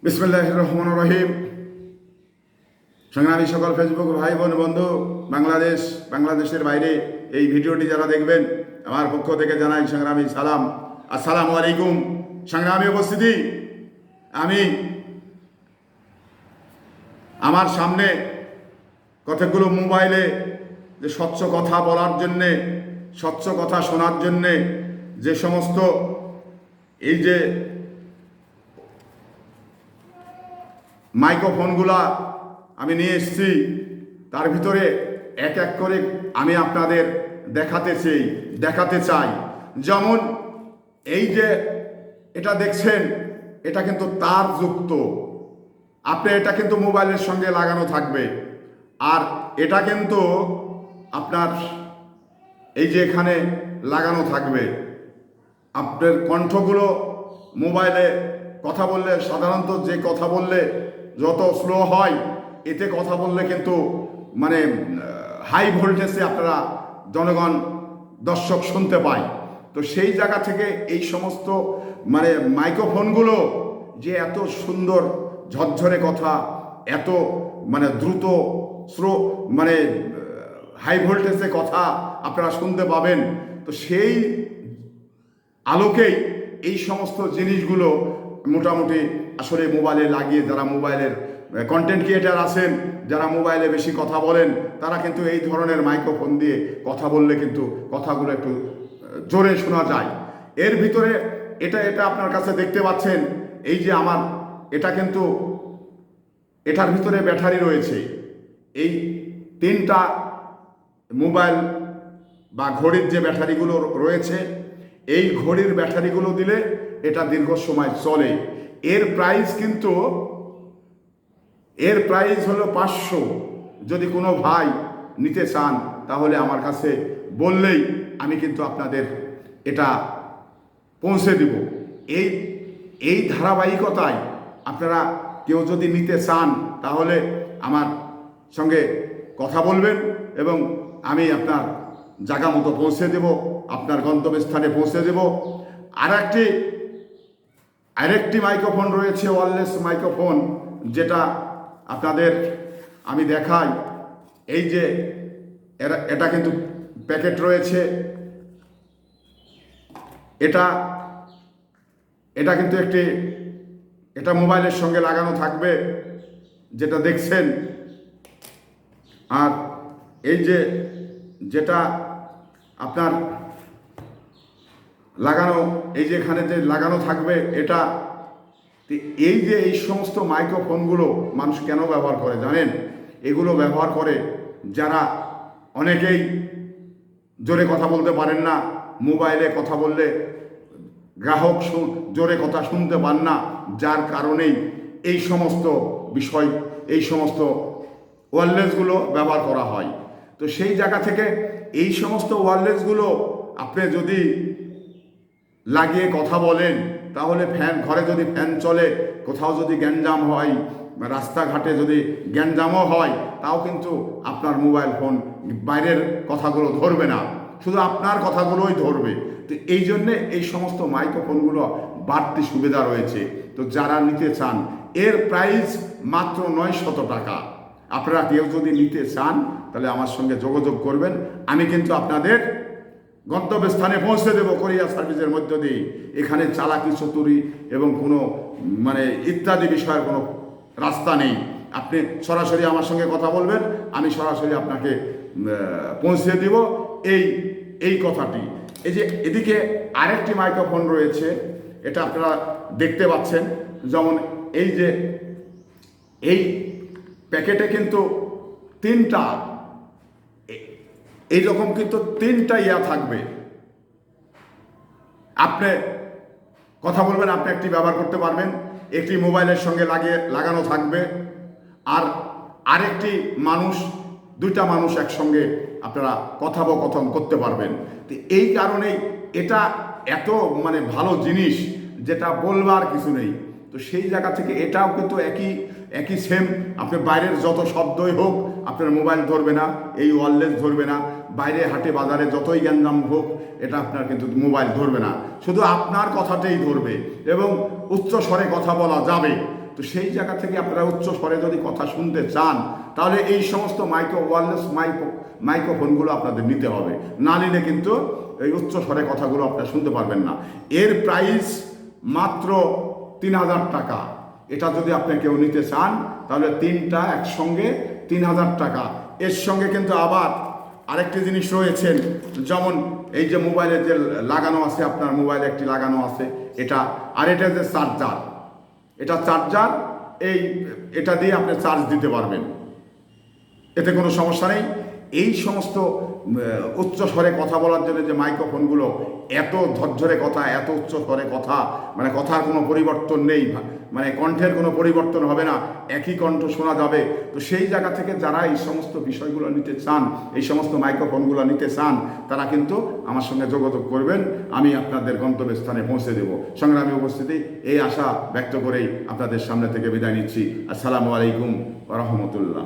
বিসমিল্লাহির রহমানির রহিম। সংগ্রামী সকল ফেসবুক ভাই বোন বন্ধু, বাংলাদেশের বাইরে এই ভিডিওটি যারা দেখবেন, আমার পক্ষ থেকে জানাই সংগ্রামী সালাম। আসসালামু আলাইকুম। সংগ্রামী উপস্থিতি, আমি আমার সামনে কতগুলো মোবাইলে যে স্বচ্ছ কথা বলার জন্যে, স্বচ্ছ কথা শোনার জন্যে যে সমস্ত এই যে মাইক্রোফোনগুলা আমি নিয়ে এসেছি, তার ভিতরে এক এক করে আমি আপনাদের দেখাতে চাই। যেমন এই যে এটা দেখছেন, এটা কিন্তু তার যুক্ত, আপনি এটা কিন্তু মোবাইলের সঙ্গে লাগানো থাকবে। আর এটা কিন্তু আপনার এই যে এখানে লাগানো থাকবে। আপনার কণ্ঠগুলো মোবাইলে কথা বললে, সাধারণত যে কথা বললে যত স্লো হয়, এতে কথা বললে কিন্তু মানে হাই ভোল্টেজে আপনারা জনগণ দর্শক শুনতে পায়। তো সেই জায়গা থেকে এই সমস্ত মানে মাইক্রোফোনগুলো যে এত সুন্দর ঝরঝরে কথা, এত মানে দ্রুত স্লো মানে হাই ভোল্টেজে কথা আপনারা শুনতে পাবেন। তো সেই আলোকেই এই সমস্ত জিনিসগুলো মোটামুটি আসলে মোবাইলে লাগিয়ে, যারা মোবাইলের কন্টেন্ট ক্রিয়েটার আছেন, যারা মোবাইলে বেশি কথা বলেন, তারা কিন্তু এই ধরনের মাইক্রোফোন দিয়ে কথা বললে কিন্তু কথাগুলো একটু জোরে শোনা যায়। এর ভিতরে এটা আপনার কাছে দেখতে পাচ্ছেন, এই যে আমার এটা কিন্তু এটার ভিতরে ব্যাটারি রয়েছে। এই তিনটা মোবাইল বা ঘড়ির যে ব্যাটারিগুলো রয়েছে, এই ঘড়ির ব্যাটারিগুলো দিলে এটা দীর্ঘ সময় চলে। এর প্রাইস হলো 500। যদি কোনো ভাই নিতে চান তাহলে আমার কাছে বললেই আমি কিন্তু আপনাদের এটা পৌঁছে দিব। এই ধারাবাহিকতায় আপনারা কেউ যদি নিতে চান তাহলে আমার সঙ্গে কথা বলবেন এবং আমি আপনার জায়গা মতো পৌঁছে দেব, আপনার গন্তব্যস্থানে পৌঁছে দেব। আরেকটি মাইক্রোফোন রয়েছে, ওয়্যারলেস মাইক্রোফোন, যেটা আপনাদের আমি দেখাই। এই যে এটা কিন্তু প্যাকেট রয়েছে, এটা কিন্তু এটা মোবাইলের সঙ্গে লাগানো থাকবে, যেটা দেখছেন। আর এই যেটা আপনার লাগানো, এই যে এখানে যে লাগানো থাকবে এটা। এই সমস্ত মাইক্রোফোনগুলো মানুষ কেন ব্যবহার করে জানেন? এগুলো ব্যবহার করে যারা অনেকেই জোরে কথা বলতে পারেন না, মোবাইলে কথা বললে গ্রাহক জোরে কথা শুনতে পান না, যার কারণেই এই সমস্ত এই সমস্ত ওয়্যারলেসগুলো ব্যবহার করা হয়। তো সেই জায়গা থেকে এই সমস্ত ওয়্যারলেসগুলো আপনি যদি লাগিয়ে কথা বলেন, তাহলে ঘরে যদি ফ্যান চলে, কোথাও যদি গ্যাঞ্জাম হয়, রাস্তাঘাটে যদি গ্যাঞ্জামও হয়, তাও কিন্তু আপনার মোবাইল ফোন বাইরের কথাগুলো ধরবে না, শুধু আপনার কথাগুলোই ধরবে। তো এই জন্যে এই সমস্ত মাইক্রোফোনগুলো বাড়তি সুবিধা রয়েছে। তো যারা নিতে চান, এর প্রাইস মাত্র 900 টাকা। আপনারা কেউ যদি নিতে চান তাহলে আমার সঙ্গে যোগাযোগ করবেন, আমি কিন্তু আপনাদের গন্তব্যস্থানে পৌঁছে দেবো কোরিয়ার সার্ভিসের মধ্য দিয়ে। এখানে চালাকি চতুরি এবং কোনো মানে ইত্যাদি বিষয়ের কোনো রাস্তা নেই। আপনি সরাসরি আমার সঙ্গে কথা বলবেন, আমি সরাসরি আপনাকে পৌঁছে দিব এই কথাটি। এই যে এদিকে আরেকটি মাইক্রোফোন রয়েছে, এটা আপনারা দেখতে পাচ্ছেন। যেমন এই প্যাকেটে কিন্তু এইরকম কিন্তু তিনটা থাকবে। আপনি কথা বলবেন, আপনি একটি ব্যবহার করতে পারবেন, একটি মোবাইলের সঙ্গে লাগানো থাকবে, আর আরেকটি দুইটা মানুষ একসঙ্গে আপনারা কথোপকথন করতে পারবেন। তো এই কারণেই এটা এত মানে ভালো জিনিস, যেটা বলবার কিছু নেই। তো সেই জায়গা থেকে এটাও কিন্তু একই সেম। আপনি বাইরের যত শব্দই হোক আপনার মোবাইল ধরবে না, এই ওয়্যারলেস ধরবে না। বাইরে হাটে বাজারে যতই গ্যাঞ্জাম হোক, এটা আপনার কিন্তু মোবাইল ধরবে না, শুধু আপনার কথাটাই ধরবে এবং উচ্চ স্বরে কথা বলা যাবে। তো তো সেই জায়গা থেকে আপনারা উচ্চ স্বরে যদি কথা শুনতে চান তাহলে এই সমস্ত ওয়্যারলেস মাইক্রোফোনগুলো আপনাদের নিতে হবে, না নিলে কিন্তু এই উচ্চ স্বরে কথাগুলো আপনারা শুনতে পারবেন না। এর প্রাইস মাত্র 3000 টাকা। এটা যদি আপনি কেউ নিতে চান তাহলে তিনটা একসঙ্গে 3000 টাকা। এর সঙ্গে কিন্তু আবার আরেকটি জিনিস রয়েছেন, যেমন এই যে মোবাইলে যে লাগানো আছে, আপনার মোবাইলে একটি লাগানো আছে এটা, আর এটা যে চার্জার, এটা চার্জার, এটা দিয়ে আপনি চার্জ দিতে পারবেন, এতে কোনো সমস্যা নেই। এই সমস্ত উচ্চ স্বরে কথা বলার জন্য যে মাইক্রোফোনগুলো, এত ধৈর্যরে কথা, এত উচ্চ স্বরে কথা, মানে কথার কোনো পরিবর্তন নেই, মানে কণ্ঠের কোনো পরিবর্তন হবে না, একই কণ্ঠ শোনা যাবে। তো সেই জায়গা থেকে যারা এই সমস্ত বিষয়গুলো নিতে চান, এই সমস্ত মাইক্রোফোনগুলো নিতে চান, তারা কিন্তু আমার সঙ্গে যোগাযোগ করবেন, আমি আপনাদের গন্তব্যস্থানে পৌঁছে দেব। সংগ্রামী উপস্থিতি, এই আশা ব্যক্ত করেই আপনাদের সামনে থেকে বিদায় নিচ্ছি। আসসালামু আলাইকুম ওয়া রাহমাতুল্লাহ।